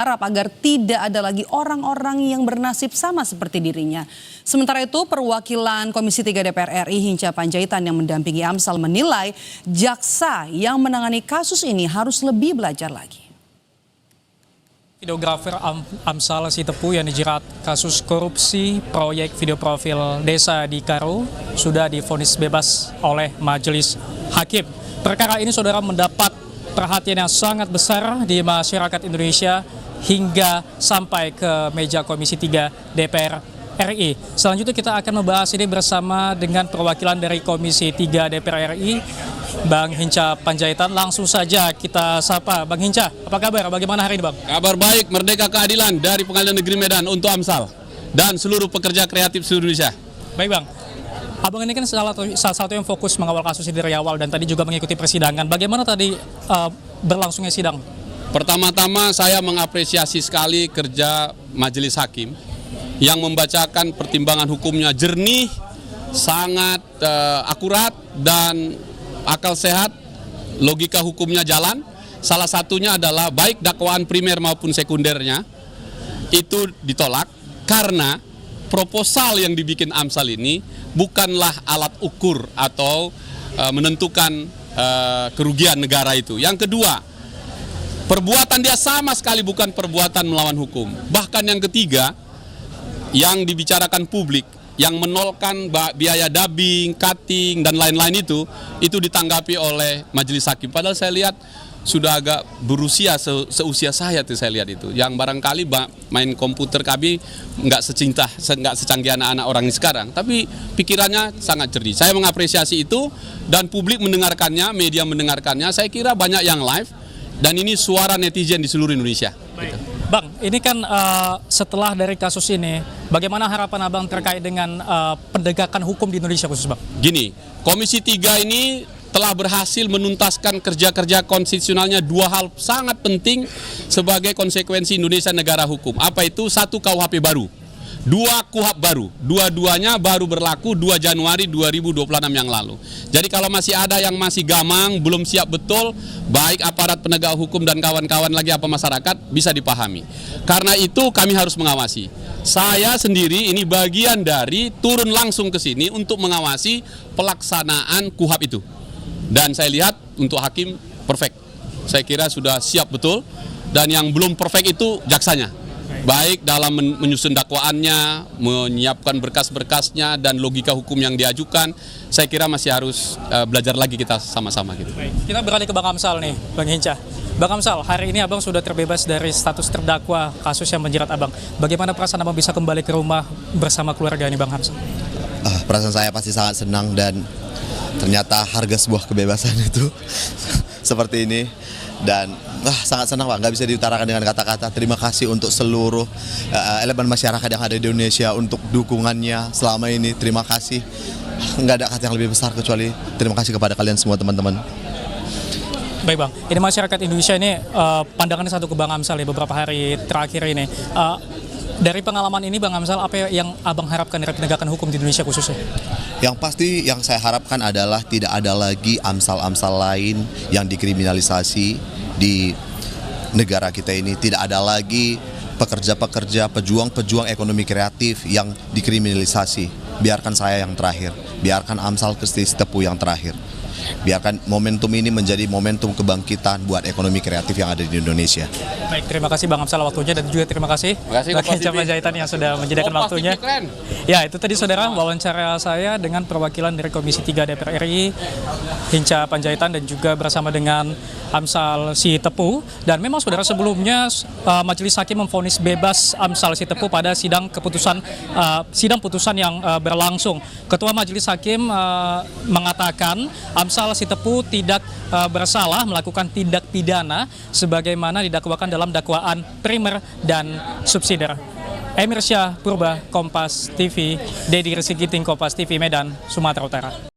Harap agar tidak ada lagi orang-orang yang bernasib sama seperti dirinya. Sementara itu, perwakilan Komisi 3 DPR RI Hinca Panjaitan yang mendampingi Amsal menilai jaksa yang menangani kasus ini harus lebih belajar lagi. Videografer Amsal Sitepu yang dijerat kasus korupsi proyek video profil desa di Karo sudah divonis bebas oleh majelis hakim. Perkara ini saudara mendapat perhatian yang sangat besar di masyarakat Indonesia hingga sampai ke meja Komisi 3 DPR RI. Selanjutnya kita akan membahas ini bersama dengan perwakilan dari Komisi 3 DPR RI, Bang Hinca Panjaitan. Langsung saja kita sapa. Bang Hinca, apa kabar? Bagaimana hari ini, Bang? Kabar baik, merdeka keadilan dari Pengadilan Negeri Medan untuk Amsal dan seluruh pekerja kreatif seluruh Indonesia. Baik, Bang. Abang ini kan salah satu yang fokus mengawal kasus ini dari awal dan tadi juga mengikuti persidangan. Bagaimana tadi berlangsungnya sidang? Pertama-tama saya mengapresiasi sekali kerja majelis hakim yang membacakan pertimbangan hukumnya jernih, sangat akurat dan akal sehat, logika hukumnya jalan. Salah satunya adalah baik dakwaan primer maupun sekundernya itu ditolak karena proposal yang dibikin Amsal ini bukanlah alat ukur atau menentukan kerugian negara itu. Yang kedua, perbuatan dia sama sekali bukan perbuatan melawan hukum. Bahkan yang ketiga, yang dibicarakan publik, yang menolkan biaya dubbing, cutting, dan lain-lain itu ditanggapi oleh majelis hakim. Padahal saya lihat sudah agak berusia, seusia saya tuh saya lihat itu. Yang barangkali main komputer kami nggak secanggih anak-anak orang ini sekarang. Tapi pikirannya sangat cerdik. Saya mengapresiasi itu dan publik mendengarkannya, media mendengarkannya. Saya kira banyak yang live. Dan ini suara netizen di seluruh Indonesia. Baik. Bang, ini kan setelah dari kasus ini, bagaimana harapan Abang terkait dengan penegakan hukum di Indonesia khusus, Bang? Gini, Komisi 3 ini telah berhasil menuntaskan kerja-kerja konstitusionalnya dua hal sangat penting sebagai konsekuensi Indonesia negara hukum. Apa itu? Satu, KUHP baru. Dua, KUHAP baru. Dua-duanya baru berlaku 2 Januari 2026 yang lalu. Jadi kalau masih ada yang masih gamang, belum siap betul, baik aparat penegak hukum dan kawan-kawan lagi apa masyarakat, bisa dipahami. Karena itu kami harus mengawasi. Saya sendiri ini bagian dari turun langsung ke sini untuk mengawasi pelaksanaan KUHAP itu. Dan saya lihat untuk hakim perfect. Saya kira sudah siap betul. Dan yang belum perfect itu jaksanya. Baik dalam menyusun dakwaannya, menyiapkan berkas-berkasnya, dan logika hukum yang diajukan, saya kira masih harus belajar lagi kita sama-sama gitu. Baik. Kita beralih ke Bang Amsal nih, Bang Hinca. Bang Amsal, hari ini Abang sudah terbebas dari status terdakwa kasus yang menjerat Abang. Bagaimana perasaan Abang bisa kembali ke rumah bersama keluarga ini, Bang Amsal? Perasaan saya pasti sangat senang dan ternyata harga sebuah kebebasan itu seperti ini. Dan sangat senang Pak, nggak bisa diutarakan dengan kata-kata. Terima kasih untuk seluruh elemen masyarakat yang ada di Indonesia untuk dukungannya selama ini. Terima kasih, nggak ada kata yang lebih besar kecuali terima kasih kepada kalian semua teman-teman. Baik Bang, ini masyarakat Indonesia ini pandangannya satu ke Bang Amsal ya beberapa hari terakhir ini. Dari pengalaman ini Bang Amsal, apa yang Abang harapkan dari penegakan hukum di Indonesia khususnya? Yang pasti yang saya harapkan adalah tidak ada lagi Amsal-Amsal lain yang dikriminalisasi di negara kita ini. Tidak ada lagi pekerja-pekerja, pejuang-pejuang ekonomi kreatif yang dikriminalisasi. Biarkan saya yang terakhir, biarkan Amsal Sitepu yang terakhir. Biarkan momentum ini menjadi momentum kebangkitan buat ekonomi kreatif yang ada di Indonesia. Baik, terima kasih Bang Amsal waktunya dan juga terima kasih Bang Hinca Panjaitan yang sudah menyediakan waktunya. Ya, itu tadi saudara wawancara saya dengan perwakilan dari Komisi 3 DPR RI Hinca Panjaitan dan juga bersama dengan Amsal Sitepu. Dan memang saudara sebelumnya majelis hakim memvonis bebas Amsal Sitepu pada sidang putusan yang berlangsung. Ketua majelis hakim mengatakan Amsal Sitepu tidak bersalah melakukan tindak pidana sebagaimana didakwakan dalam dakwaan primer dan subsidiar. Emir Syah Purba, Kompas TV, Dedi Resigiting, Kompas TV Medan, Sumatera Utara.